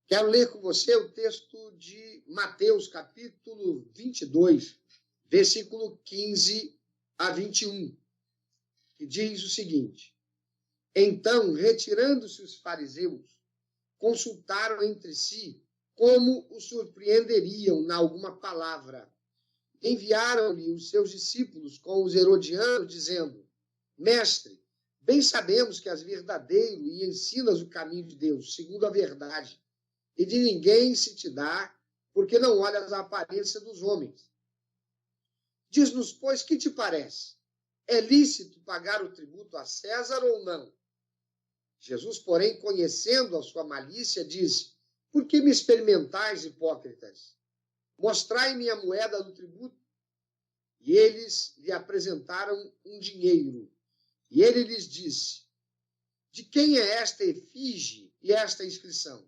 Quero ler com você o texto de Mateus, capítulo 22, versículo 15 a 21, que diz o seguinte: Então, retirando-se os fariseus, consultaram entre si como o surpreenderiam na alguma palavra. Enviaram-lhe os seus discípulos com os herodianos, dizendo: Mestre, bem sabemos que és verdadeiro e ensinas o caminho de Deus, segundo a verdade, e de ninguém se te dá, porque não olhas a aparência dos homens. Diz-nos, pois, que te parece? É lícito pagar o tributo a César ou não? Jesus, porém, conhecendo a sua malícia, disse: Por que me experimentais, hipócritas? Mostrai-me a moeda do tributo. E eles lhe apresentaram um dinheiro. E ele lhes disse: De quem é esta efígie e esta inscrição?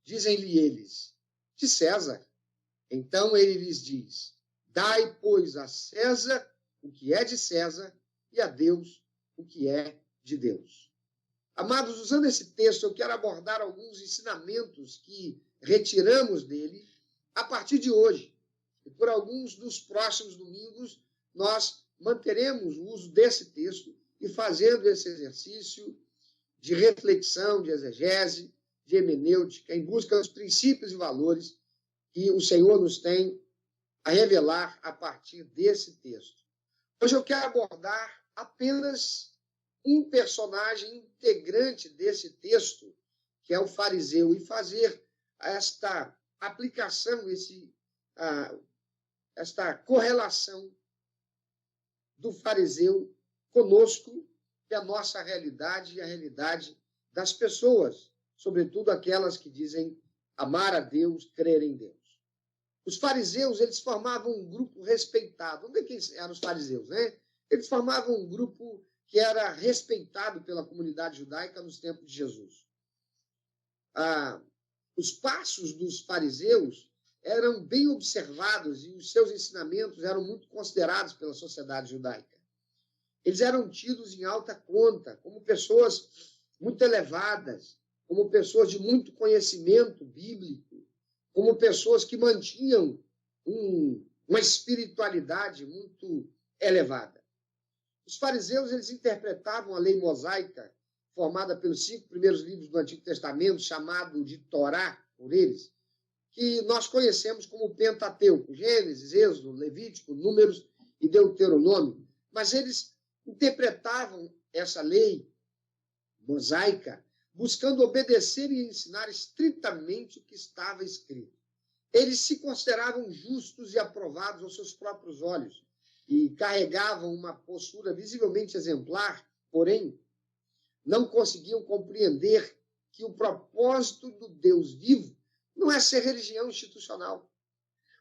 Dizem-lhe eles: De César. Então ele lhes diz: Dai, pois, a César o que é de César e a Deus o que é de Deus. Amados, usando esse texto, eu quero abordar alguns ensinamentos que retiramos dele a partir de hoje. E por alguns dos próximos domingos, nós manteremos o uso desse texto e fazendo esse exercício de reflexão, de exegese, de hermenêutica, em busca dos princípios e valores que o Senhor nos tem a revelar a partir desse texto. Hoje eu quero abordar apenas um personagem integrante desse texto, que é o fariseu, e fazer esta aplicação, esta correlação do fariseu conosco, que é a nossa realidade e a realidade das pessoas, sobretudo aquelas que dizem amar a Deus, crer em Deus. Os fariseus, eles formavam um grupo respeitado. Onde é que eram os fariseus, né? Eles formavam um grupo que era respeitado pela comunidade judaica nos tempos de Jesus. Os passos dos fariseus eram bem observados e os seus ensinamentos eram muito considerados pela sociedade judaica. Eles eram tidos em alta conta, como pessoas muito elevadas, como pessoas de muito conhecimento bíblico, como pessoas que mantinham uma espiritualidade muito elevada. Os fariseus, eles interpretavam a lei mosaica, formada pelos 5 primeiros livros do Antigo Testamento, chamado de Torá, por eles, que nós conhecemos como Pentateuco, Gênesis, Êxodo, Levítico, Números e Deuteronômio. Mas eles interpretavam essa lei mosaica buscando obedecer e ensinar estritamente o que estava escrito. Eles se consideravam justos e aprovados aos seus próprios olhos e carregavam uma postura visivelmente exemplar, porém, não conseguiam compreender que o propósito do Deus vivo não é ser religião institucional,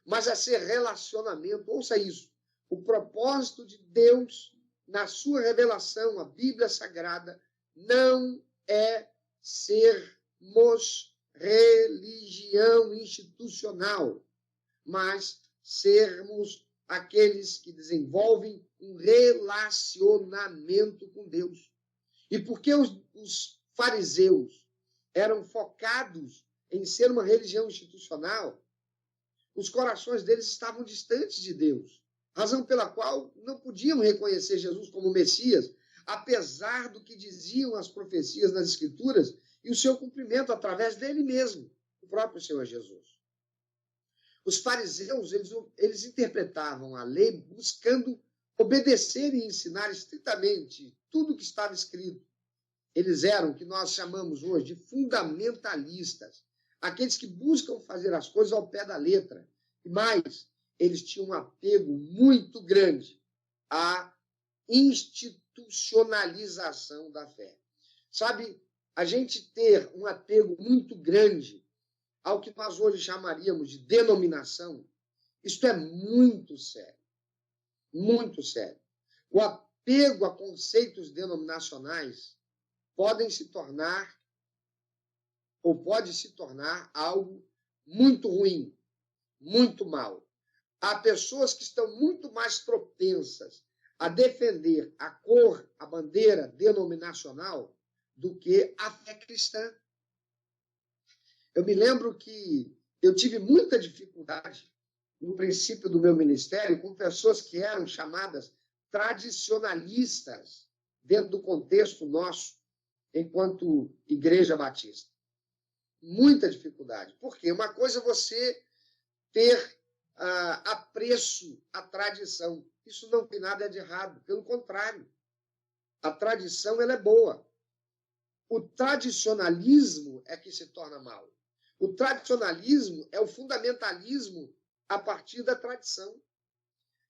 mas é ser relacionamento. Ouça isso. O propósito de Deus, na sua revelação, a Bíblia Sagrada, não é sermos religião institucional, mas sermos aqueles que desenvolvem um relacionamento com Deus. E porque os fariseus eram focados em ser uma religião institucional, os corações deles estavam distantes de Deus, razão pela qual não podiam reconhecer Jesus como Messias, apesar do que diziam as profecias nas Escrituras e o seu cumprimento através dele mesmo, o próprio Senhor Jesus. Os fariseus, eles interpretavam a lei buscando obedecer e ensinar estritamente tudo o que estava escrito. Eles eram o que nós chamamos hoje de fundamentalistas, aqueles que buscam fazer as coisas ao pé da letra. E mais, eles tinham um apego muito grande à institucionalização da fé. Sabe, a gente ter um apego muito grande ao que nós hoje chamaríamos de denominação, isto é muito sério. Muito sério. O apego a conceitos denominacionais pode se tornar algo muito ruim, muito mal. Há pessoas que estão muito mais propensas a defender a cor, a bandeira denominacional, do que a fé cristã. Eu me lembro que eu tive muita dificuldade no princípio do meu ministério com pessoas que eram chamadas tradicionalistas dentro do contexto nosso, enquanto Igreja Batista. Muita dificuldade. Por quê? Uma coisa é você ter apreço à tradição. Isso não tem nada de errado. Pelo contrário, a tradição ela é boa. O tradicionalismo é que se torna mal. O tradicionalismo é o fundamentalismo a partir da tradição.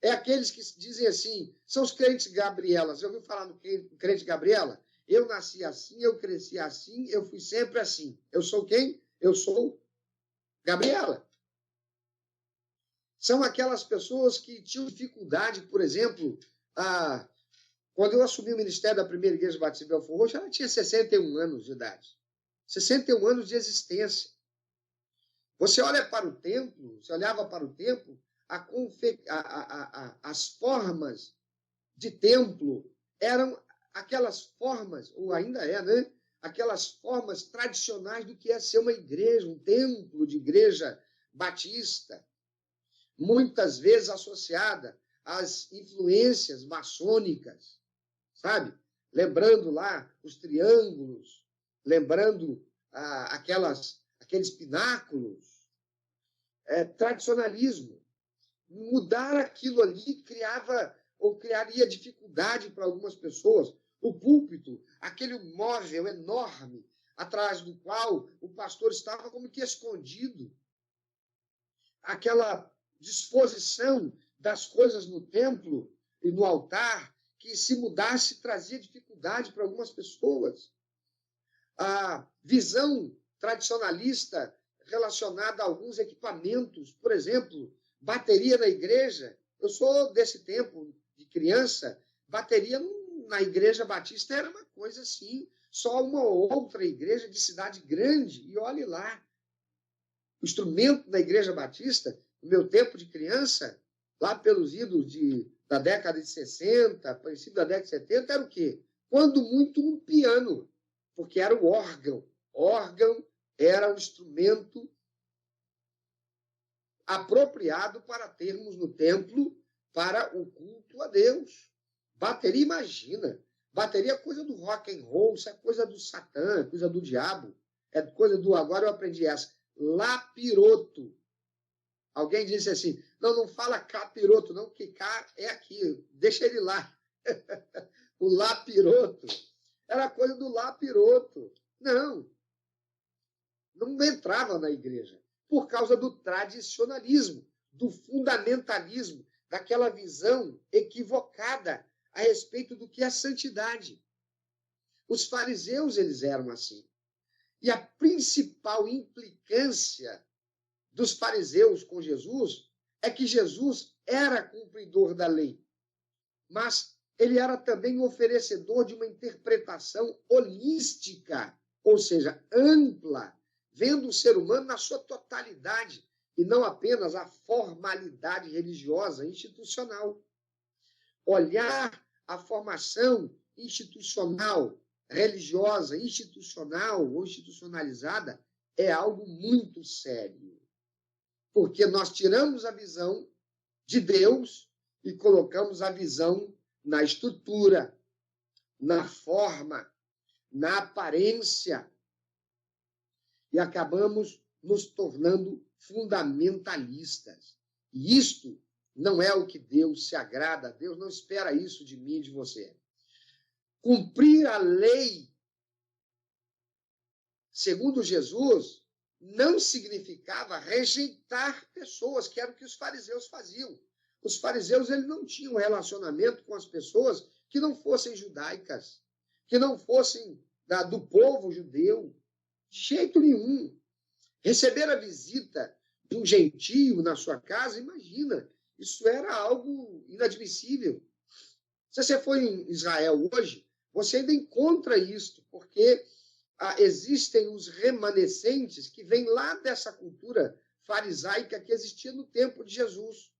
É aqueles que dizem assim, são os crentes Gabriela. Você ouviu falar no crente Gabriela? Eu nasci assim, eu cresci assim, eu fui sempre assim. Eu sou quem? Eu sou Gabriela. São aquelas pessoas que tinham dificuldade, por exemplo, quando eu assumi o ministério da primeira igreja batista de Belfort Roxo, ela tinha 61 anos de idade. 61 anos de existência. Você olha para o templo, você olhava para o templo, as formas de templo eram aquelas formas, ou ainda é, né? Aquelas formas tradicionais do que é ser uma igreja, um templo de igreja batista, muitas vezes associada às influências maçônicas, sabe? Lembrando lá os triângulos, lembrando aqueles pináculos. Tradicionalismo. Mudar aquilo ali criaria dificuldade para algumas pessoas. O púlpito, aquele móvel enorme, atrás do qual o pastor estava como que escondido. Aquela disposição das coisas no templo e no altar, que se mudasse trazia dificuldade para algumas pessoas. A visão tradicionalista relacionada a alguns equipamentos, por exemplo, bateria na igreja. Eu sou desse tempo de criança, bateria na igreja batista era uma coisa assim, só uma outra igreja de cidade grande, e olhe lá. O instrumento da igreja batista, no meu tempo de criança, lá pelos idos da década de 60, princípio da década de 70, era o quê? Quando muito um piano, porque era o órgão. Órgão era um instrumento apropriado para termos no templo para o culto a Deus. Bateria, imagina. Bateria é coisa do rock and roll, isso é coisa do Satã, é coisa do diabo. É coisa do... Agora eu aprendi essa. Lapiroto. Alguém disse assim, não fala capiroto, não, que cá é aqui. Deixa ele lá. O lapiroto. Era coisa do lapiroto. Não entrava na igreja, por causa do tradicionalismo, do fundamentalismo, daquela visão equivocada a respeito do que é santidade. Os fariseus, eles eram assim. E a principal implicância dos fariseus com Jesus é que Jesus era cumpridor da lei, mas ele era também oferecedor de uma interpretação holística, ou seja, ampla, vendo o ser humano na sua totalidade, e não apenas a formalidade religiosa institucional. Olhar a formação institucional, religiosa, institucional ou institucionalizada é algo muito sério. Porque nós tiramos a visão de Deus e colocamos a visão na estrutura, na forma, na aparência, e acabamos nos tornando fundamentalistas. E isto não é o que Deus se agrada. Deus não espera isso de mim e de você. Cumprir a lei, segundo Jesus, não significava rejeitar pessoas, que era o que os fariseus faziam. Os fariseus eles não tinham relacionamento com as pessoas que não fossem judaicas, que não fossem do povo judeu. De jeito nenhum. Receber a visita de um gentio na sua casa, imagina, isso era algo inadmissível. Se você for em Israel hoje, você ainda encontra isso, porque existem os remanescentes que vêm lá dessa cultura farisaica que existia no tempo de Jesus.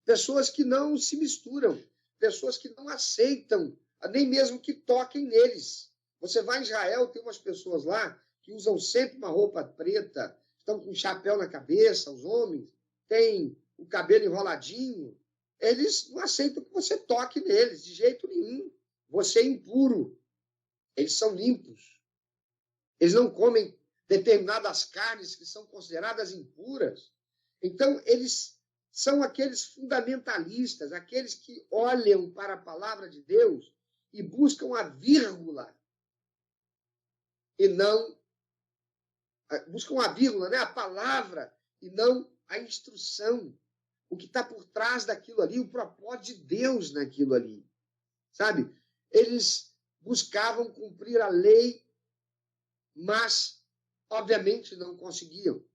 Pessoas que não se misturam, pessoas que não aceitam, nem mesmo que toquem neles. Você vai em Israel, tem umas pessoas lá que usam sempre uma roupa preta, estão com um chapéu na cabeça, os homens, têm o cabelo enroladinho, eles não aceitam que você toque neles, de jeito nenhum. Você é impuro. Eles são limpos. Eles não comem determinadas carnes que são consideradas impuras. Então, eles são aqueles fundamentalistas, aqueles que olham para a palavra de Deus e buscam a vírgula e não... Buscam a vírgula, né? A palavra, e não a instrução. O que está por trás daquilo ali, o propósito de Deus naquilo ali. Sabe? Eles buscavam cumprir a lei, mas, obviamente, não conseguiam.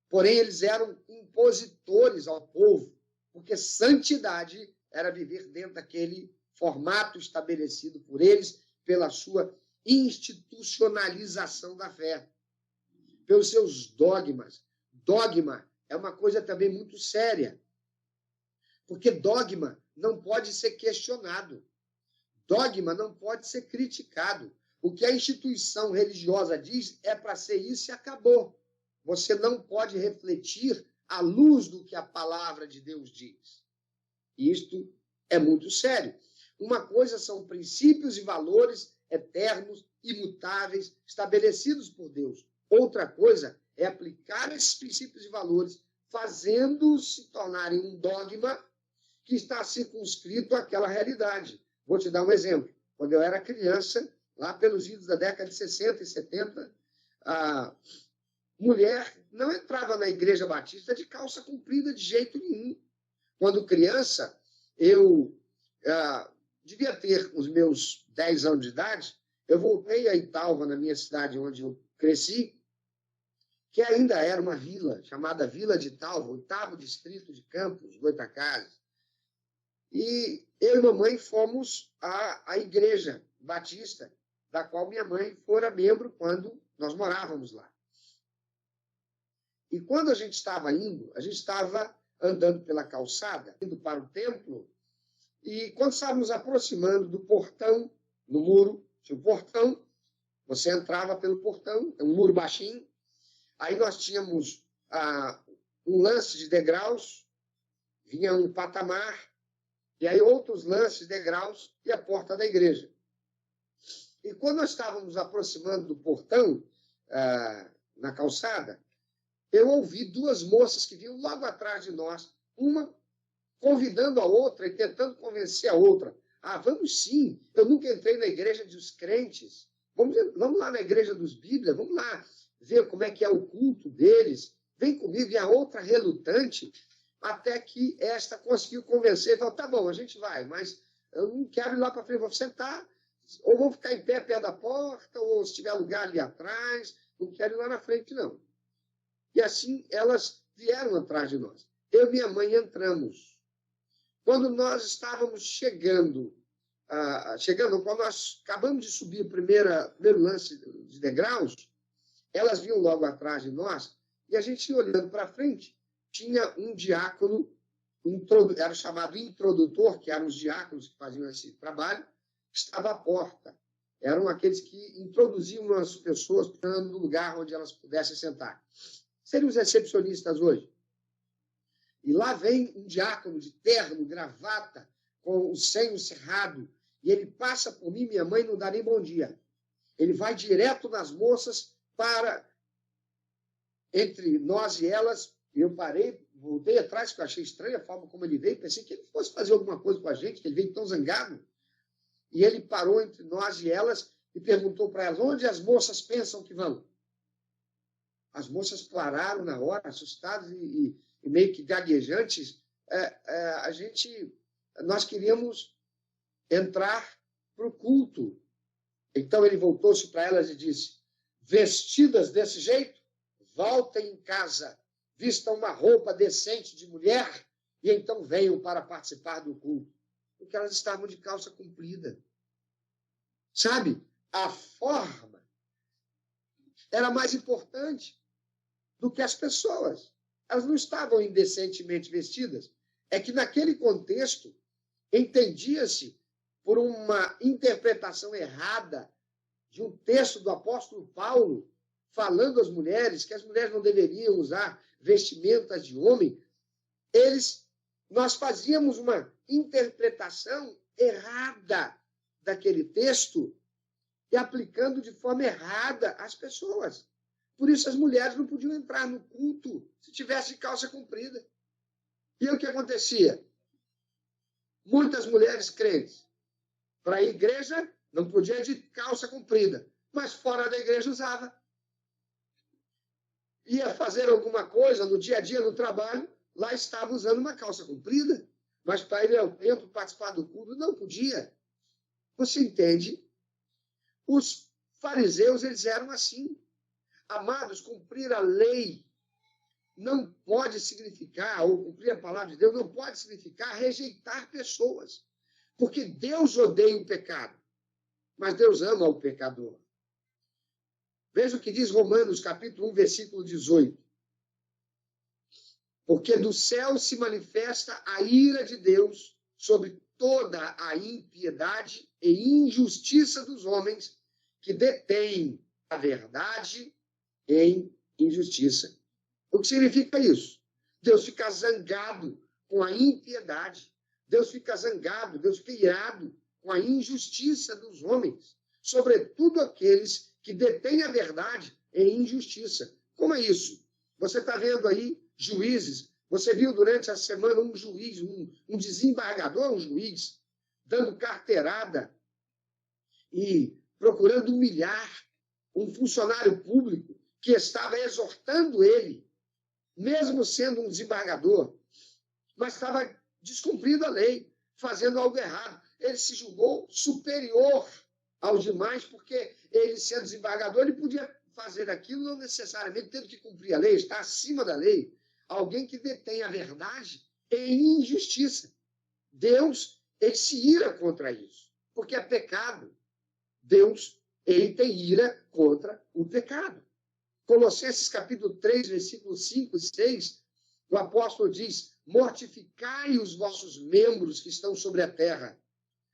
Porém, eles eram impositores ao povo, porque santidade era viver dentro daquele formato estabelecido por eles, pela sua institucionalização da fé, pelos seus dogmas. Dogma é uma coisa também muito séria, porque dogma não pode ser questionado. Dogma não pode ser criticado. O que a instituição religiosa diz é para ser isso e acabou. Você não pode refletir à luz do que a palavra de Deus diz. Isto é muito sério. Uma coisa são princípios e valores eternos, imutáveis, estabelecidos por Deus. Outra coisa é aplicar esses princípios e valores, fazendo-os se tornarem um dogma que está circunscrito àquela realidade. Vou te dar um exemplo. Quando eu era criança, lá pelos idos da década de 60 e 70, a mulher não entrava na igreja batista de calça comprida de jeito nenhum. Quando criança, eu devia ter os meus 10 anos de idade, eu voltei a Italva, na minha cidade onde eu cresci, que ainda era uma vila, chamada Vila de Italva, 8º distrito de Campos, Goitacazes. E eu e mamãe fomos à igreja batista, da qual minha mãe fora membro quando nós morávamos lá. E quando a gente estava indo, a gente estava andando pela calçada, indo para o templo, e quando estávamos aproximando do portão, no muro, tinha um portão, você entrava pelo portão, é um muro baixinho, aí nós tínhamos um lance de degraus, vinha um patamar, e aí outros lances de degraus e a porta da igreja. E quando nós estávamos aproximando do portão, na calçada, eu ouvi 2 moças que vinham logo atrás de nós, uma convidando a outra e tentando convencer a outra. Vamos sim, eu nunca entrei na igreja dos crentes, vamos lá na igreja dos bíblias, vamos lá ver como é que é o culto deles, vem comigo. E a outra relutante, até que esta conseguiu convencer, e falou, tá bom, a gente vai, mas eu não quero ir lá para frente, vou sentar, ou vou ficar em pé perto da porta, ou se tiver lugar ali atrás, não quero ir lá na frente, não. E assim elas vieram atrás de nós. Eu e minha mãe entramos. Quando nós estávamos chegando, quando nós acabamos de subir o primeiro lance de degraus, elas vinham logo atrás de nós, e a gente, olhando para frente, tinha um diácono, era chamado introdutor, que eram os diáconos que faziam esse trabalho, que estava à porta. Eram aqueles que introduziam as pessoas no lugar onde elas pudessem sentar. Seriam os recepcionistas hoje. E lá vem um diácono de terno, gravata, com o senho cerrado, e ele passa por mim, minha mãe não dá nem bom dia. Ele vai direto nas moças para, entre nós e elas, eu parei, voltei atrás, porque eu achei estranha a forma como ele veio, pensei que ele fosse fazer alguma coisa com a gente, que ele veio tão zangado. E ele parou entre nós e elas e perguntou para elas, onde as moças pensam que vão? As moças pararam na hora, assustadas e meio que gaguejantes. Nós queríamos entrar para o culto. Então ele voltou-se para elas e disse, vestidas desse jeito, voltem em casa, vistam uma roupa decente de mulher e então venham para participar do culto. Porque elas estavam de calça comprida. Sabe? A forma era mais importante do que as pessoas. Elas não estavam indecentemente vestidas. É que naquele contexto entendia-se por uma interpretação errada de um texto do apóstolo Paulo falando às mulheres que as mulheres não deveriam usar vestimentas de homem, nós fazíamos uma interpretação errada daquele texto e aplicando de forma errada às pessoas. Por isso as mulheres não podiam entrar no culto se tivesse calça comprida. E o que acontecia? Muitas mulheres crentes, para a igreja, não podia ir de calça comprida, mas fora da igreja usava. Ia fazer alguma coisa no dia a dia, no trabalho, lá estava usando uma calça comprida, mas para ir ao templo, participar do culto, não podia. Você entende? Os fariseus, eles eram assim. Amados, cumprir a lei não pode significar, ou cumprir a palavra de Deus, não pode significar rejeitar pessoas. Porque Deus odeia o pecado, mas Deus ama o pecador. Veja o que diz Romanos, capítulo 1, versículo 18. Porque do céu se manifesta a ira de Deus sobre toda a impiedade e injustiça dos homens que detêm a verdade em injustiça. O que significa isso? Deus fica zangado com a impiedade. Deus fica zangado, Deus fica irado com a injustiça dos homens, sobretudo aqueles que detêm a verdade em injustiça. Como é isso? Você está vendo aí juízes, você viu durante a semana um juiz, um desembargador, um juiz, dando carteirada e procurando humilhar um funcionário público que estava exortando ele, mesmo sendo um desembargador, mas estava descumprindo a lei, fazendo algo errado. Ele se julgou superior aos demais, porque ele, sendo desembargador, ele podia fazer aquilo, não necessariamente tendo que cumprir a lei, está acima da lei. Alguém que detém a verdade em injustiça. Deus, ele se ira contra isso, porque é pecado. Deus, ele tem ira contra o pecado. Colossenses capítulo 3, versículos 5 e 6, o apóstolo diz: mortificai os vossos membros que estão sobre a terra,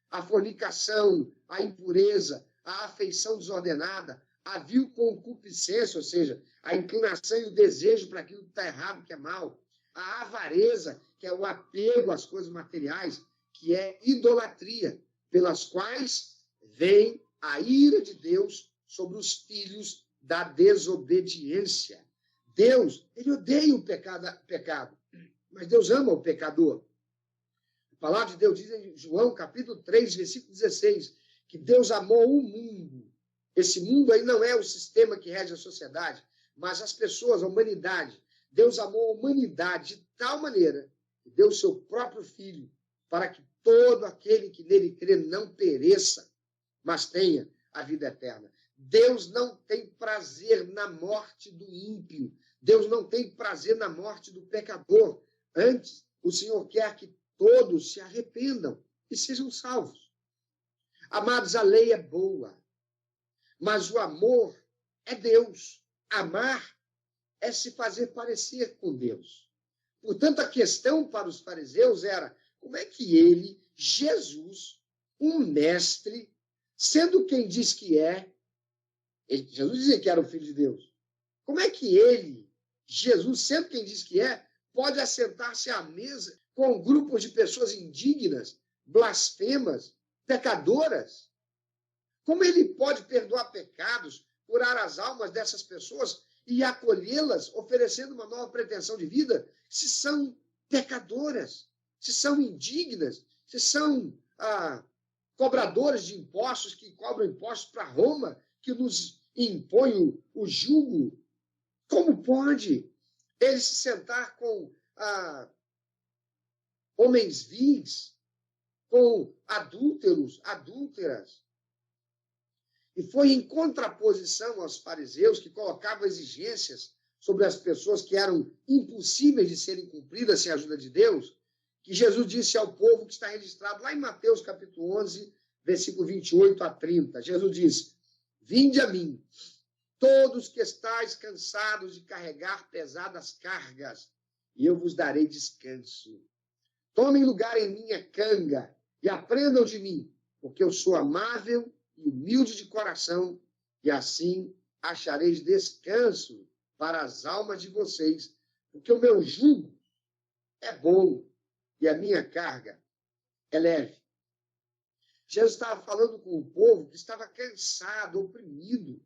a fornicação, a impureza, a afeição desordenada, a vil concupiscência, ou seja, a inclinação e o desejo para aquilo que está errado, que é mal, a avareza, que é o apego às coisas materiais, que é idolatria, pelas quais vem a ira de Deus sobre os filhos da desobediência. Deus, ele odeia o pecado, mas Deus ama o pecador. A palavra de Deus diz em João, capítulo 3, versículo 16, que Deus amou o mundo. Esse mundo aí não é o sistema que rege a sociedade, mas as pessoas, a humanidade. Deus amou a humanidade de tal maneira que deu o seu próprio Filho para que todo aquele que nele crê não pereça, mas tenha a vida eterna. Deus não tem prazer na morte do ímpio. Deus não tem prazer na morte do pecador. Antes, o Senhor quer que todos se arrependam e sejam salvos. Amados, a lei é boa, mas o amor é Deus. Amar é se fazer parecer com Deus. Portanto, a questão para os fariseus era: como é que ele, Jesus, um mestre, sendo quem diz que é, Jesus dizia que era o Filho de Deus, como é que ele, Jesus, sendo quem diz que é, pode assentar-se à mesa com grupos de pessoas indignas, blasfemas, pecadoras? Como ele pode perdoar pecados, curar as almas dessas pessoas e acolhê-las, oferecendo uma nova pretensão de vida, se são pecadoras, se são indignas, se são cobradores de impostos, que cobram impostos para Roma, que nos impõe o jugo? Como pode ele se sentar com homensvis, com adúlteros, adúlteras? E foi em contraposição aos fariseus, que colocavam exigências sobre as pessoas que eram impossíveis de serem cumpridas sem a ajuda de Deus, que Jesus disse ao povo, que está registrado lá em Mateus capítulo 11, versículo 28 a 30. Jesus diz: vinde a mim, todos que estáis cansados de carregar pesadas cargas, e eu vos darei descanso. Tomem lugar em minha canga e aprendam de mim, porque eu sou amável e humilde de coração, e assim achareis descanso para as almas de vocês, porque o meu jugo é bom e a minha carga é leve. Jesus estava falando com o povo que estava cansado, oprimido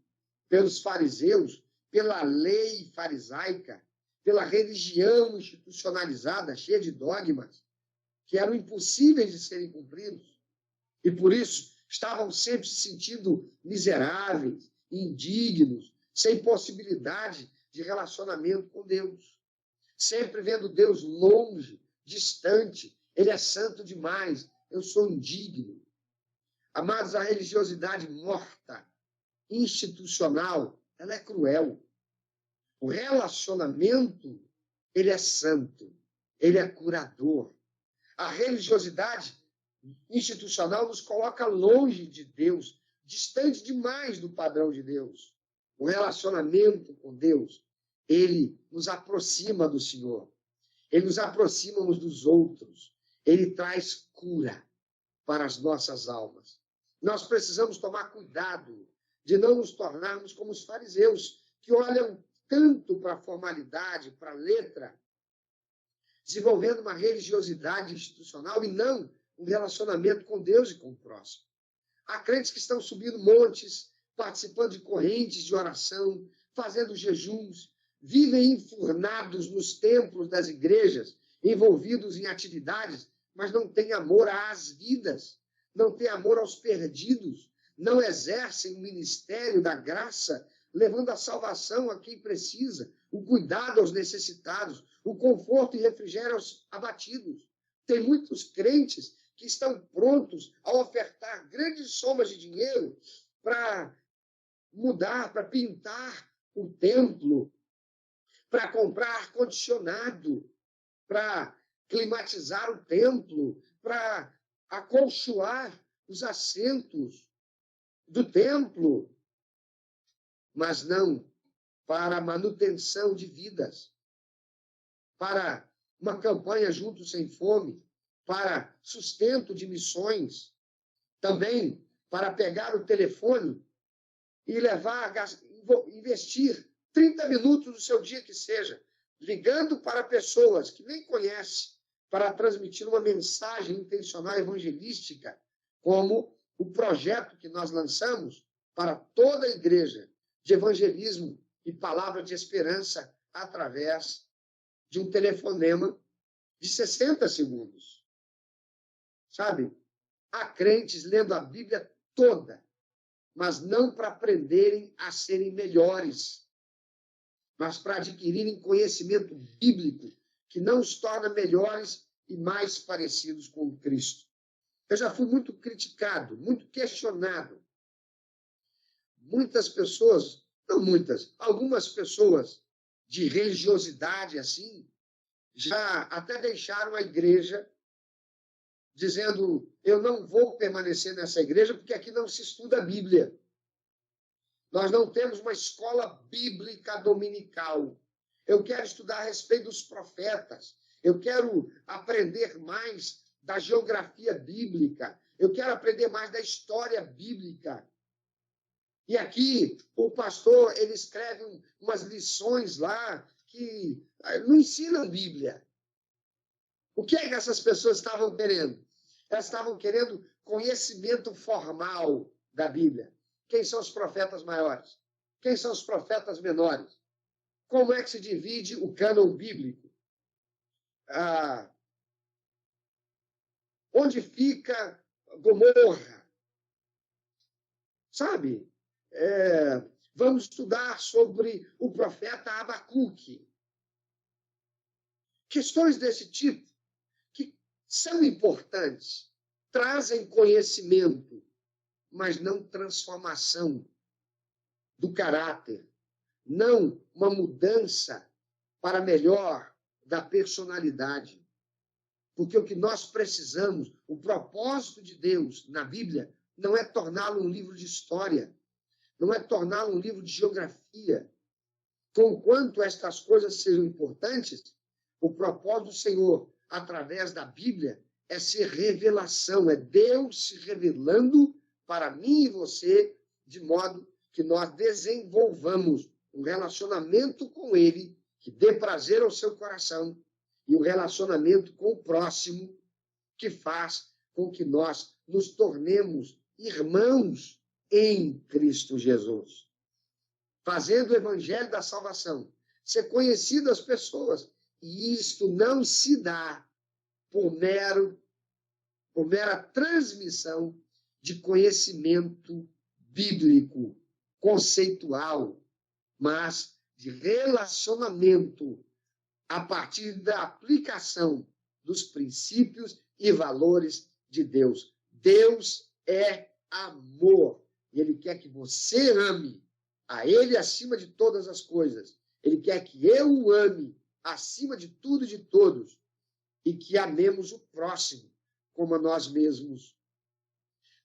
pelos fariseus, pela lei farisaica, pela religião institucionalizada, cheia de dogmas, que eram impossíveis de serem cumpridos. E por isso estavam sempre se sentindo miseráveis, indignos, sem possibilidade de relacionamento com Deus. Sempre vendo Deus longe, distante. Ele é santo demais, eu sou indigno. Amados, a religiosidade morta, institucional, ela é cruel. O relacionamento, ele é santo, ele é curador. A religiosidade institucional nos coloca longe de Deus, distante demais do padrão de Deus. O relacionamento com Deus, ele nos aproxima do Senhor. Ele nos aproxima uns dos outros. Ele traz cura para as nossas almas. Nós precisamos tomar cuidado de não nos tornarmos como os fariseus, que olham tanto para a formalidade, para a letra, desenvolvendo uma religiosidade institucional e não um relacionamento com Deus e com o próximo. Há crentes que estão subindo montes, participando de correntes de oração, fazendo jejuns, vivem enfurnados nos templos das igrejas, envolvidos em atividades, mas não têm amor às vidas, não têm amor aos perdidos, não exercem o ministério da graça, levando a salvação a quem precisa, o cuidado aos necessitados, o conforto e refrigério aos abatidos. Tem muitos crentes que estão prontos a ofertar grandes somas de dinheiro para mudar, para pintar o templo, para comprar ar-condicionado, para climatizar o templo, para acolchoar os assentos do templo, mas não para a manutenção de vidas, para uma campanha Juntos Sem Fome, para sustento de missões, também para pegar o telefone e investir 30 minutos do seu dia que seja, ligando para pessoas que nem conhece, para transmitir uma mensagem intencional evangelística, como o projeto que nós lançamos para toda a igreja de evangelismo e palavra de esperança através de um telefonema de 60 segundos. Sabe? Há crentes lendo a Bíblia toda, mas não para aprenderem a serem melhores, mas para adquirirem conhecimento bíblico que não os torna melhores e mais parecidos com Cristo. Eu já fui muito criticado, muito questionado. Muitas pessoas, não muitas, algumas pessoas de religiosidade assim, já até deixaram a igreja dizendo, eu não vou permanecer nessa igreja porque aqui não se estuda a Bíblia. Nós não temos uma escola bíblica dominical. Eu quero estudar a respeito dos profetas. Eu quero aprender mais da geografia bíblica. Eu quero aprender mais da história bíblica. E aqui o pastor, ele escreve umas lições lá que não ensinam Bíblia. O que é que essas pessoas estavam querendo? Elas estavam querendo conhecimento formal da Bíblia. Quem são os profetas maiores? Quem são os profetas menores? Como é que se divide o cânon bíblico? Onde fica Gomorra? Sabe? Vamos estudar sobre o profeta Abacuque. Questões desse tipo, que são importantes, trazem conhecimento, mas não transformação do caráter, não uma mudança para melhor da personalidade. Porque o que nós precisamos, o propósito de Deus na Bíblia, não é torná-lo um livro de história, não é torná-lo um livro de geografia. Conquanto estas coisas sejam importantes, o propósito do Senhor, através da Bíblia, é ser revelação, é Deus se revelando para mim e você, de modo que nós desenvolvamos um relacionamento com ele que dê prazer ao seu coração e um relacionamento com o próximo que faz com que nós nos tornemos irmãos em Cristo Jesus. Fazendo o evangelho da salvação ser conhecido às pessoas. E isto não se dá por mera transmissão de conhecimento bíblico, conceitual, mas de relacionamento a partir da aplicação dos princípios e valores de Deus. Deus é amor. E Ele quer que você ame a Ele acima de todas as coisas. Ele quer que eu o ame acima de tudo e de todos. E que amemos o próximo como a nós mesmos.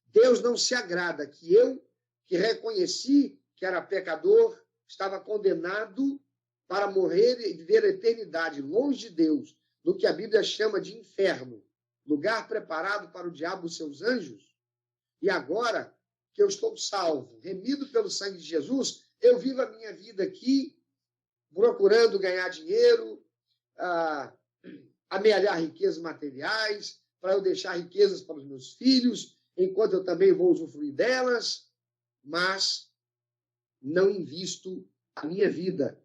Deus não se agrada que eu, que reconheci que era pecador, estava condenado para morrer e viver a eternidade longe de Deus, no que a Bíblia chama de inferno, lugar preparado para o diabo e seus anjos. E agora que eu estou salvo, remido pelo sangue de Jesus, eu vivo a minha vida aqui, procurando ganhar dinheiro, amealhar riquezas materiais, para eu deixar riquezas para os meus filhos, enquanto eu também vou usufruir delas, mas não invisto a minha vida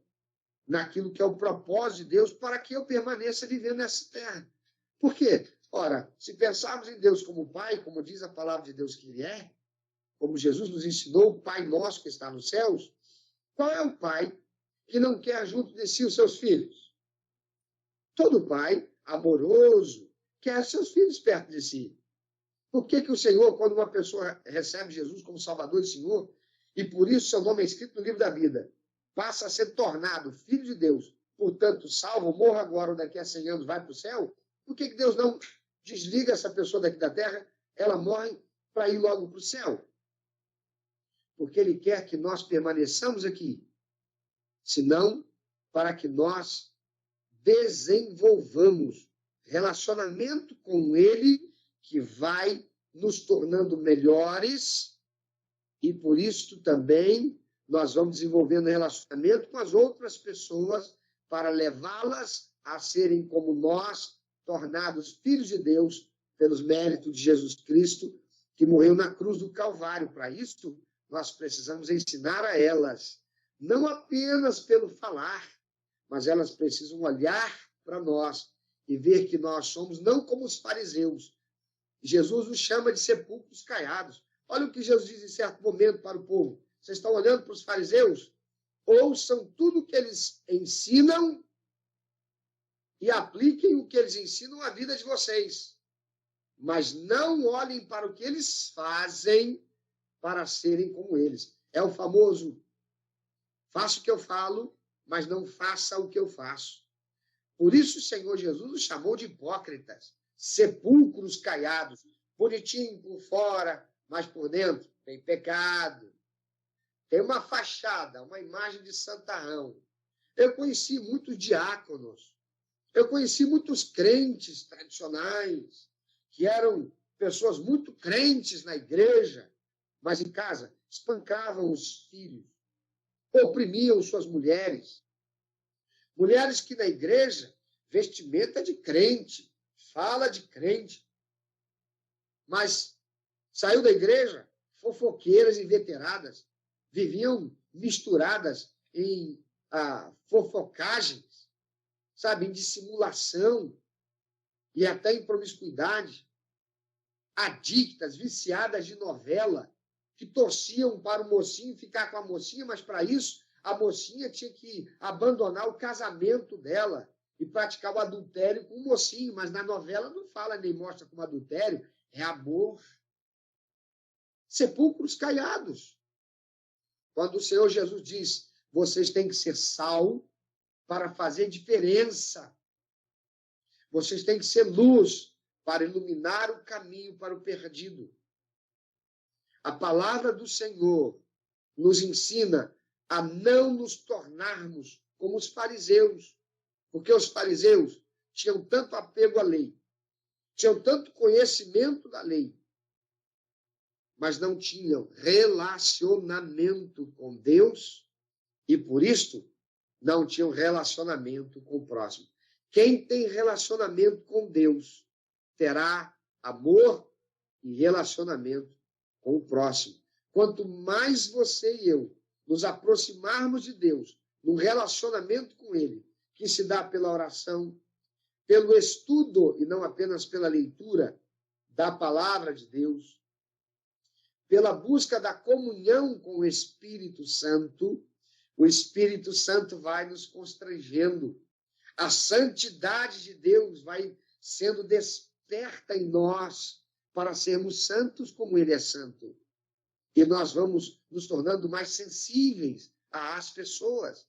naquilo que é o propósito de Deus para que eu permaneça vivendo nessa terra. Por quê? Ora, se pensarmos em Deus como Pai, como diz a palavra de Deus que Ele é, como Jesus nos ensinou, o Pai nosso que está nos céus, qual é o pai que não quer junto de si os seus filhos? Todo pai amoroso quer seus filhos perto de si. Por que o Senhor, quando uma pessoa recebe Jesus como Salvador e Senhor, e por isso seu nome é escrito no livro da vida, passa a ser tornado filho de Deus, portanto, salvo, morra agora ou daqui a 100 anos vai para o céu, por que Deus não desliga essa pessoa daqui da terra, ela morre para ir logo para o céu? Porque Ele quer que nós permaneçamos aqui, senão para que nós desenvolvamos relacionamento com Ele que vai nos tornando melhores e por isso também nós vamos desenvolvendo relacionamento com as outras pessoas para levá-las a serem como nós, tornados filhos de Deus pelos méritos de Jesus Cristo, que morreu na cruz do Calvário. Para isso, nós precisamos ensinar a elas, não apenas pelo falar, mas elas precisam olhar para nós e ver que nós somos não como os fariseus. Jesus nos chama de sepulcros caiados. Olha o que Jesus diz em certo momento para o povo. Vocês estão olhando para os fariseus? Ouçam tudo o que eles ensinam e apliquem o que eles ensinam à vida de vocês. Mas não olhem para o que eles fazem para serem como eles. É o famoso, faça o que eu falo, mas não faça o que eu faço. Por isso o Senhor Jesus os chamou de hipócritas, sepulcros caiados, bonitinho por fora, mas por dentro tem pecado. Tem uma fachada, uma imagem de santarrão. Eu conheci muitos diáconos, eu conheci muitos crentes tradicionais, que eram pessoas muito crentes na igreja, mas em casa espancavam os filhos, oprimiam suas mulheres. Mulheres que na igreja, vestimenta de crente, fala de crente, mas saiu da igreja, fofoqueiras inveteradas, viviam misturadas em fofocagens, sabe, em dissimulação e até em promiscuidade, adictas, viciadas de novela, que torciam para o mocinho ficar com a mocinha, mas para isso a mocinha tinha que abandonar o casamento dela e praticar o adultério com o mocinho, mas na novela não fala nem mostra como adultério, é amor. Sepulcros caiados. Quando o Senhor Jesus diz, vocês têm que ser sal para fazer diferença. Vocês têm que ser luz para iluminar o caminho para o perdido. A palavra do Senhor nos ensina a não nos tornarmos como os fariseus, porque os fariseus tinham tanto apego à lei, tinham tanto conhecimento da lei, mas não tinham relacionamento com Deus e, por isso, não tinham relacionamento com o próximo. Quem tem relacionamento com Deus terá amor e relacionamento com o próximo. Quanto mais você e eu nos aproximarmos de Deus, no relacionamento com Ele, que se dá pela oração, pelo estudo e não apenas pela leitura da palavra de Deus, pela busca da comunhão com o Espírito Santo, o Espírito Santo vai nos constrangendo. A santidade de Deus vai sendo desperta em nós para sermos santos como Ele é santo. E nós vamos nos tornando mais sensíveis às pessoas.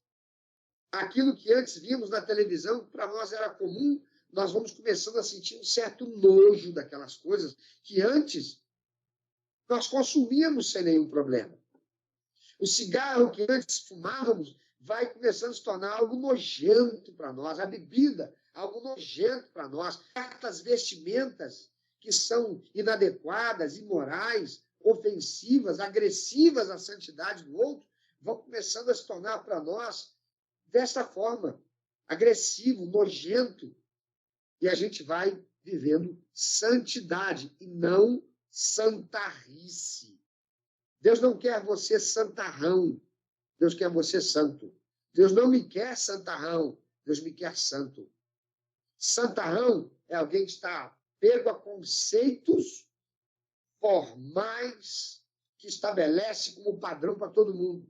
Aquilo que antes vimos na televisão, que para nós era comum, nós vamos começando a sentir um certo nojo daquelas coisas que antes nós consumíamos sem nenhum problema. O cigarro que antes fumávamos vai começando a se tornar algo nojento para nós. A bebida, algo nojento para nós. Certas vestimentas que são inadequadas, imorais, ofensivas, agressivas à santidade do outro, vão começando a se tornar para nós dessa forma, agressivo, nojento. E a gente vai vivendo santidade e não santarrice. Deus não quer você santarrão. Deus quer você santo. Deus não me quer santarrão. Deus me quer santo. Santarrão é alguém que está pego a conceitos formais que estabelece como padrão para todo mundo.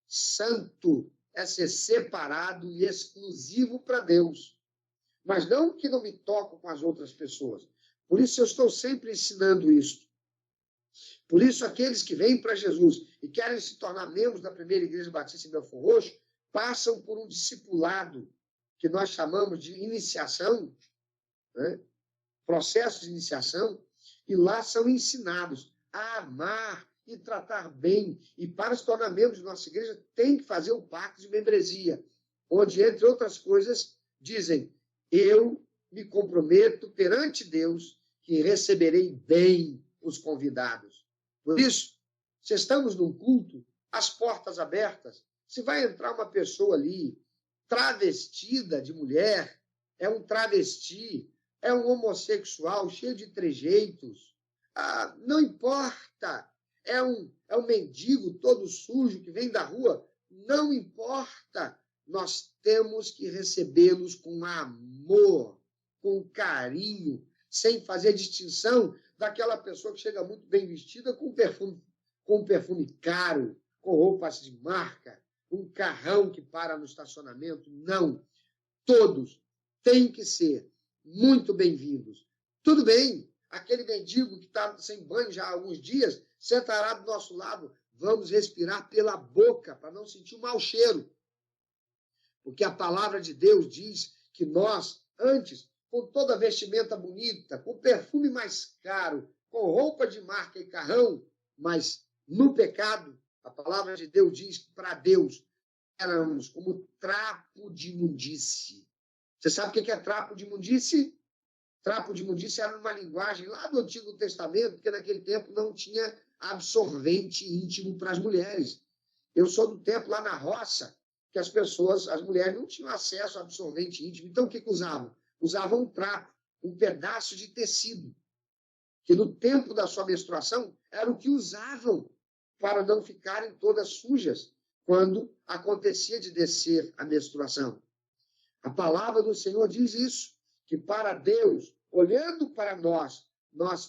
Santo é ser separado e exclusivo para Deus. Mas não que não me toco com as outras pessoas. Por isso eu estou sempre ensinando isso. Por isso aqueles que vêm para Jesus e querem se tornar membros da primeira igreja batista em Belfor Roxo, passam por um discipulado que nós chamamos de iniciação, né? Processo de iniciação, e lá são ensinados a amar e tratar bem. E para se tornar membro de nossa igreja, tem que fazer o pacto de membresia, onde, entre outras coisas, dizem: eu me comprometo perante Deus que receberei bem os convidados. Por isso, se estamos num culto, as portas abertas, se vai entrar uma pessoa ali travestida de mulher, é um travesti, é um homossexual cheio de trejeitos, não importa, é um mendigo todo sujo que vem da rua, não importa, nós temos que recebê-los com amor, com carinho, sem fazer distinção daquela pessoa que chega muito bem vestida com perfume caro, com roupas de marca, um carrão que para no estacionamento. Não. Todos têm que ser muito bem-vindos. Tudo bem, aquele mendigo que está sem banho já há alguns dias, sentará do nosso lado. Vamos respirar pela boca para não sentir o mau cheiro. Porque a palavra de Deus diz que nós, antes, com toda a vestimenta bonita, com perfume mais caro, com roupa de marca e carrão, mas no pecado, a palavra de Deus diz que para Deus éramos como trapo de imundície. Você sabe o que é trapo de imundície? Trapo de imundície era uma linguagem lá do Antigo Testamento, porque naquele tempo não tinha absorvente íntimo para as mulheres. Eu sou do tempo lá na roça, que as mulheres não tinham acesso a absorvente íntimo. Então, o que usavam? Usavam um trapo, um pedaço de tecido, que no tempo da sua menstruação era o que usavam para não ficarem todas sujas quando acontecia de descer a menstruação. A palavra do Senhor diz isso, que para Deus, olhando para nós,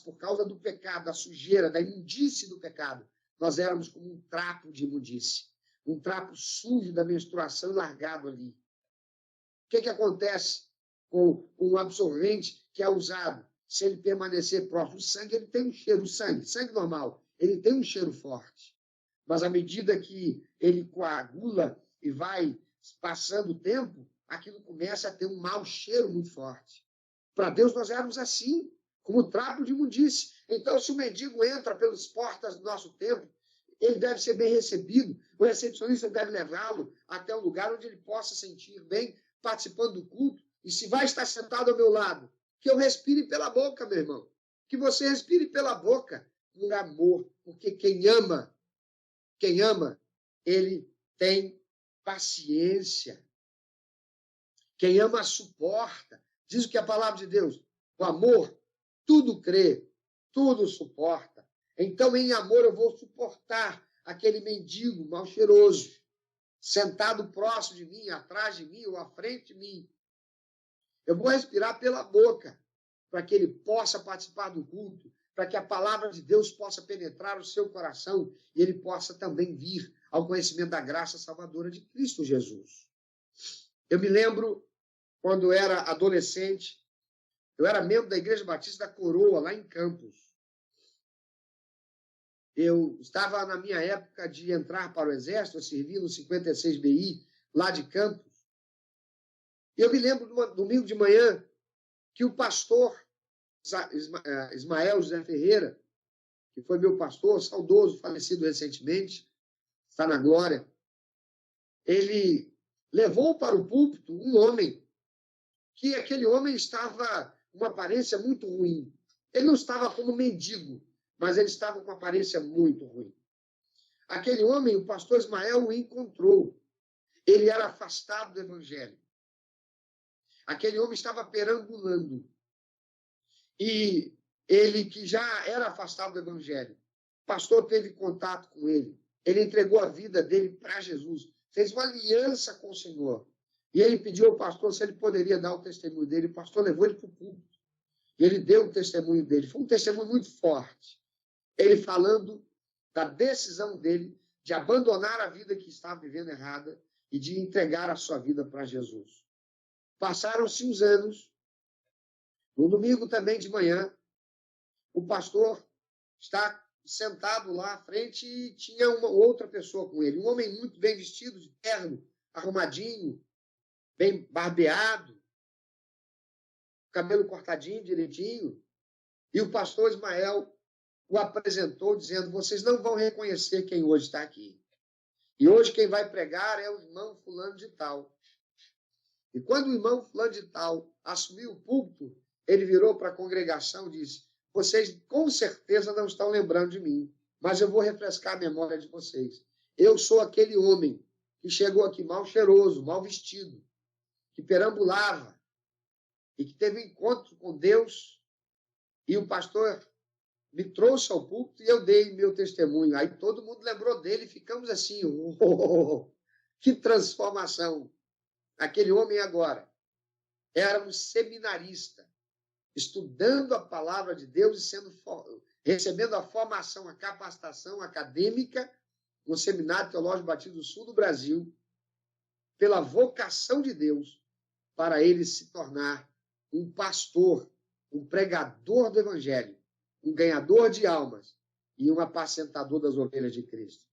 por causa do pecado, da sujeira, da imundície do pecado, nós éramos como um trapo de imundície, um trapo sujo da menstruação largado ali. O que acontece com um absorvente que é usado, se ele permanecer próximo? O sangue, ele tem um cheiro, sangue normal, ele tem um cheiro forte. Mas à medida que ele coagula e vai passando o tempo, aquilo começa a ter um mau cheiro muito forte. Para Deus nós éramos assim, como trapo de imundície. Então, se o mendigo entra pelas portas do nosso templo, ele deve ser bem recebido, o recepcionista deve levá-lo até um lugar onde ele possa sentir bem, participando do culto. E se vai estar sentado ao meu lado, que eu respire pela boca, meu irmão. Que você respire pela boca. por amor, porque quem ama, ele tem paciência. Quem ama suporta. Diz o que a palavra de Deus, o amor tudo crê, tudo suporta. Então, em amor, eu vou suportar aquele mendigo mal cheiroso, sentado próximo de mim, atrás de mim ou à frente de mim. Eu vou respirar pela boca, para que ele possa participar do culto, para que a palavra de Deus possa penetrar o seu coração e ele possa também vir ao conhecimento da graça salvadora de Cristo Jesus. Eu me lembro, quando eu era adolescente, eu era membro da Igreja Batista da Coroa, lá em Campos. Eu estava na minha época de entrar para o Exército, eu servi no 56 BI, lá de Campos. E eu me lembro, de um domingo de manhã, que o pastor Ismael José Ferreira, que foi meu pastor, saudoso, falecido recentemente, está na glória, ele levou para o púlpito um homem, que aquele homem estava com uma aparência muito ruim. Ele não estava como mendigo, mas ele estava com uma aparência muito ruim. Aquele homem, o pastor Ismael, o encontrou. Ele era afastado do evangelho. Aquele homem estava perambulando. E ele, que já era afastado do evangelho, o pastor teve contato com ele. Ele entregou a vida dele para Jesus. Fez uma aliança com o Senhor. E ele pediu ao pastor se ele poderia dar o testemunho dele. O pastor levou ele para o púlpito. E ele deu o testemunho dele. Foi um testemunho muito forte. Ele falando da decisão dele de abandonar a vida que estava vivendo errada e de entregar a sua vida para Jesus. Passaram-se uns anos. No domingo também de manhã, o pastor está sentado lá à frente e tinha uma outra pessoa com ele. Um homem muito bem vestido, de terno, arrumadinho, bem barbeado, cabelo cortadinho, direitinho. E o pastor Ismael o apresentou dizendo, vocês não vão reconhecer quem hoje está aqui. E hoje quem vai pregar é o irmão fulano de tal. E quando o irmão fulano de tal assumiu o púlpito, ele virou para a congregação e disse, vocês com certeza não estão lembrando de mim, mas eu vou refrescar a memória de vocês. Eu sou aquele homem que chegou aqui mal cheiroso, mal vestido, que perambulava e que teve um encontro com Deus, e o pastor me trouxe ao púlpito e eu dei meu testemunho. Aí todo mundo lembrou dele e ficamos assim, que transformação. Aquele homem agora era um seminarista, estudando a palavra de Deus e recebendo a formação, a capacitação acadêmica no Seminário Teológico Batista do Sul do Brasil, pela vocação de Deus, para ele se tornar um pastor, um pregador do Evangelho, um ganhador de almas e um apacentador das ovelhas de Cristo.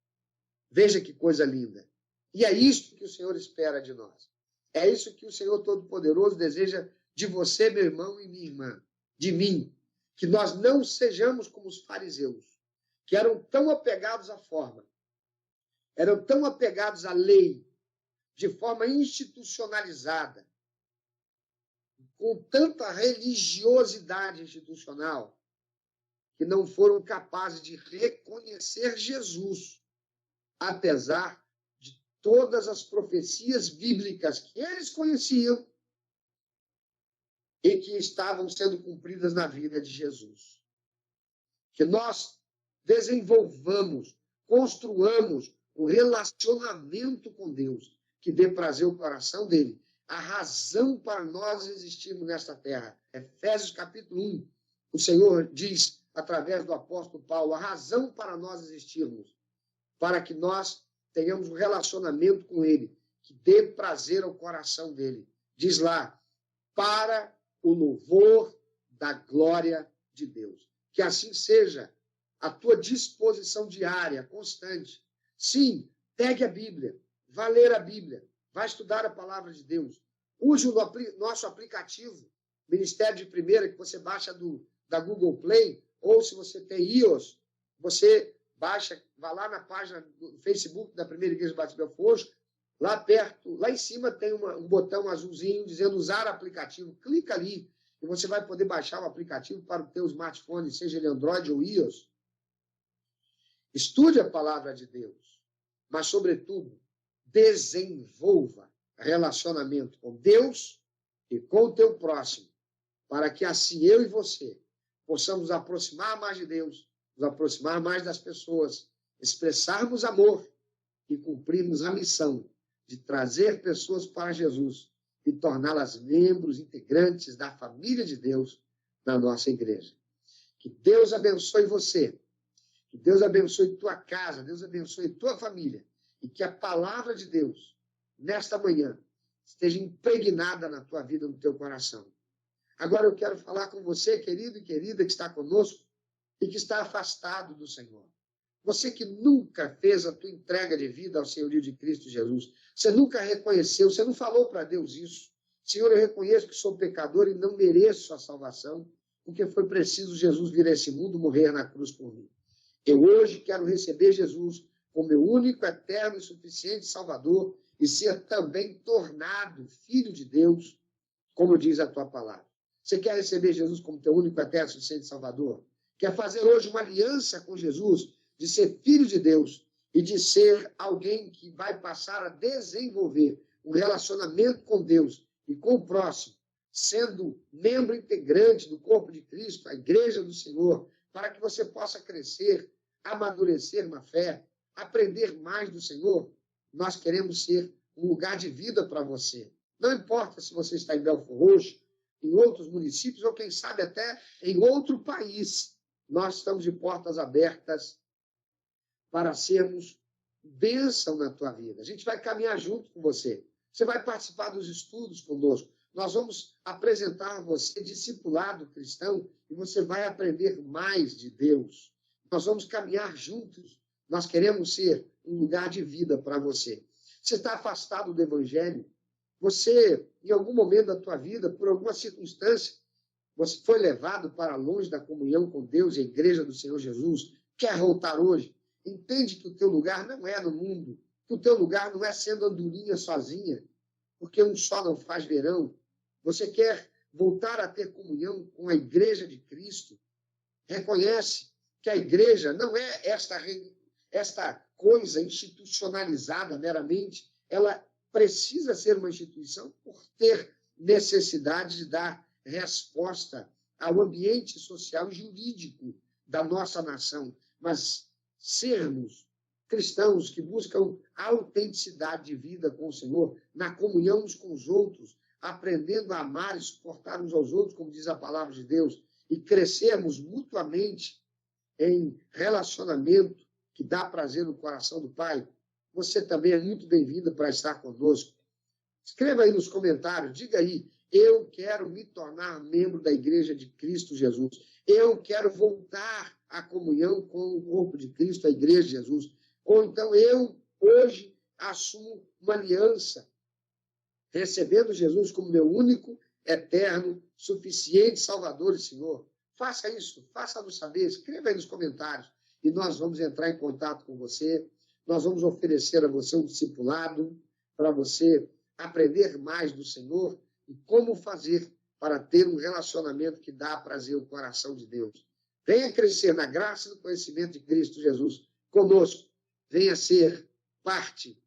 Veja que coisa linda. E é isso que o Senhor espera de nós. É isso que o Senhor Todo-Poderoso deseja de você, meu irmão e minha irmã, de mim, que nós não sejamos como os fariseus, que eram tão apegados à forma, eram tão apegados à lei, de forma institucionalizada, com tanta religiosidade institucional, que não foram capazes de reconhecer Jesus, apesar de todas as profecias bíblicas que eles conheciam e que estavam sendo cumpridas na vida de Jesus. Que nós desenvolvamos, construamos um relacionamento com Deus, que dê prazer ao coração dele, a razão para nós existirmos nesta terra. Efésios capítulo 1, o Senhor diz, através do apóstolo Paulo, a razão para nós existirmos, para que nós tenhamos um relacionamento com ele, que dê prazer ao coração dele. Diz lá, para o louvor da glória de Deus. Que assim seja a tua disposição diária, constante. Sim, pegue a Bíblia, vá ler a Bíblia, vá estudar a palavra de Deus. Use o nosso aplicativo, Ministério de Primeira, que você baixa da Google Play, ou se você tem iOS, você baixa, vá lá na página do Facebook da Primeira Igreja Batista de Belfort, lá perto, lá em cima tem um botão azulzinho dizendo usar aplicativo. Clica ali e você vai poder baixar o aplicativo para o teu smartphone, seja ele Android ou iOS. Estude a palavra de Deus, mas, sobretudo, desenvolva relacionamento com Deus e com o teu próximo, para que assim eu e você possamos nos aproximar mais de Deus, nos aproximar mais das pessoas, expressarmos amor e cumprirmos a missão de trazer pessoas para Jesus e torná-las membros integrantes da família de Deus na nossa igreja. Que Deus abençoe você, que Deus abençoe tua casa, Deus abençoe tua família e que a palavra de Deus, nesta manhã, esteja impregnada na tua vida, no teu coração. Agora eu quero falar com você, querido e querida, que está conosco e que está afastado do Senhor. Você que nunca fez a tua entrega de vida ao senhorio de Cristo Jesus. Você nunca reconheceu, você não falou para Deus isso. Senhor, eu reconheço que sou pecador e não mereço a salvação, porque foi preciso Jesus vir a esse mundo morrer na cruz por mim. Eu hoje quero receber Jesus como meu único, eterno e suficiente Salvador e ser também tornado filho de Deus, como diz a tua palavra. Você quer receber Jesus como teu único, eterno e suficiente Salvador? Quer fazer hoje uma aliança com Jesus, de ser filho de Deus e de ser alguém que vai passar a desenvolver um relacionamento com Deus e com o próximo, sendo membro integrante do corpo de Cristo, a igreja do Senhor, para que você possa crescer, amadurecer na fé, aprender mais do Senhor. Nós queremos ser um lugar de vida para você. Não importa se você está em Belford Roxo, em outros municípios ou, quem sabe, até em outro país. Nós estamos de portas abertas para sermos bênção na tua vida. A gente vai caminhar junto com você. Você vai participar dos estudos conosco. Nós vamos apresentar a você discipulado cristão e você vai aprender mais de Deus. Nós vamos caminhar juntos. Nós queremos ser um lugar de vida para você. Você está afastado do Evangelho? Você, em algum momento da tua vida, por alguma circunstância, você foi levado para longe da comunhão com Deus e a igreja do Senhor Jesus? Quer voltar hoje? Entende que o teu lugar não é no mundo, que o teu lugar não é sendo andorinha sozinha, porque um só não faz verão. Você quer voltar a ter comunhão com a igreja de Cristo? Reconhece que a igreja não é esta coisa institucionalizada meramente. Ela precisa ser uma instituição por ter necessidade de dar resposta ao ambiente social e jurídico da nossa nação, mas sermos cristãos que buscam a autenticidade de vida com o Senhor, na comunhão uns com os outros, aprendendo a amar e suportar uns aos outros, como diz a palavra de Deus, e crescermos mutuamente em relacionamento que dá prazer no coração do Pai, você também é muito bem-vindo para estar conosco. Escreva aí nos comentários, diga aí, eu quero me tornar membro da Igreja de Cristo Jesus. Eu quero voltar à comunhão com o corpo de Cristo, a Igreja de Jesus. Ou então eu, hoje, assumo uma aliança, recebendo Jesus como meu único, eterno, suficiente Salvador e Senhor. Faça isso, faça-nos saber, escreva aí nos comentários e nós vamos entrar em contato com você. Nós vamos oferecer a você um discipulado para você aprender mais do Senhor e como fazer para ter um relacionamento que dá prazer ao coração de Deus. Venha crescer na graça e no conhecimento de Cristo Jesus conosco. Venha ser parte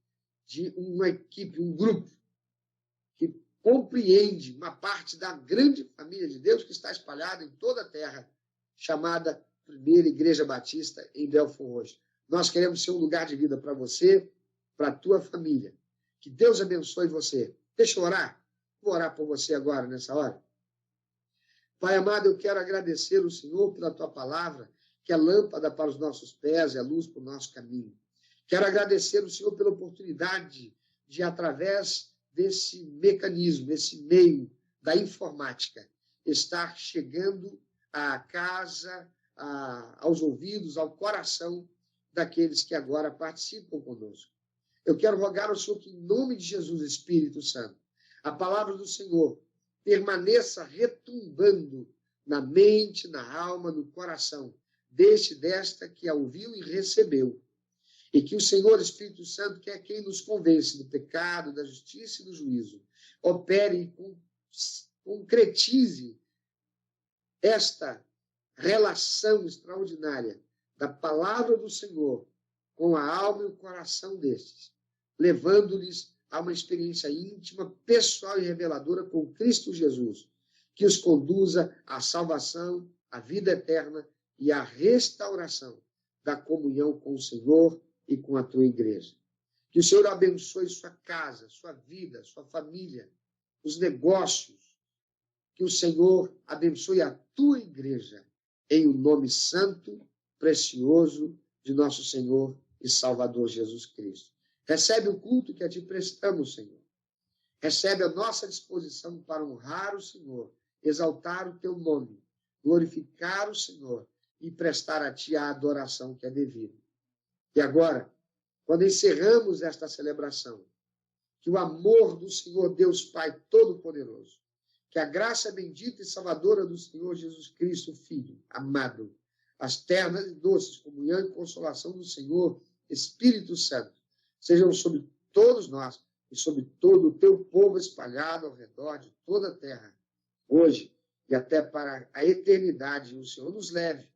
de uma equipe, um grupo que compreende uma parte da grande família de Deus que está espalhada em toda a terra, chamada Primeira Igreja Batista em Belford Roxo. Nós queremos ser um lugar de vida para você, para a tua família. Que Deus abençoe você. Deixa eu orar. Vou orar por você agora, nessa hora. Pai amado, eu quero agradecer o Senhor pela tua palavra, que é lâmpada para os nossos pés e a luz para o nosso caminho. Quero agradecer o Senhor pela oportunidade de, através desse mecanismo, desse meio da informática, estar chegando à casa, aos ouvidos, ao coração daqueles que agora participam conosco. Eu quero rogar ao Senhor que, em nome de Jesus, Espírito Santo, a palavra do Senhor permaneça retumbando na mente, na alma, no coração desta que a ouviu e recebeu. E que o Senhor, Espírito Santo, que é quem nos convence do pecado, da justiça e do juízo, opere e concretize esta relação extraordinária da palavra do Senhor com a alma e o coração destes, levando-lhes a uma experiência íntima, pessoal e reveladora com Cristo Jesus, que os conduza à salvação, à vida eterna e à restauração da comunhão com o Senhor e com a tua igreja. Que o Senhor abençoe sua casa, sua vida, sua família, os negócios. Que o Senhor abençoe a tua igreja, em o nome santo, precioso de nosso Senhor e Salvador Jesus Cristo. Recebe o culto que a ti prestamos, Senhor. Recebe a nossa disposição para honrar o Senhor, exaltar o teu nome, glorificar o Senhor e prestar a ti a adoração que é devida. E agora, quando encerramos esta celebração, que o amor do Senhor Deus Pai Todo-Poderoso, que a graça bendita e salvadora do Senhor Jesus Cristo, Filho, amado, as ternas e doces comunhão e consolação do Senhor, Espírito Santo, sejam sobre todos nós e sobre todo o teu povo espalhado ao redor de toda a terra, hoje e até para a eternidade. O Senhor nos leve.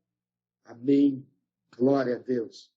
Amém. Glória a Deus.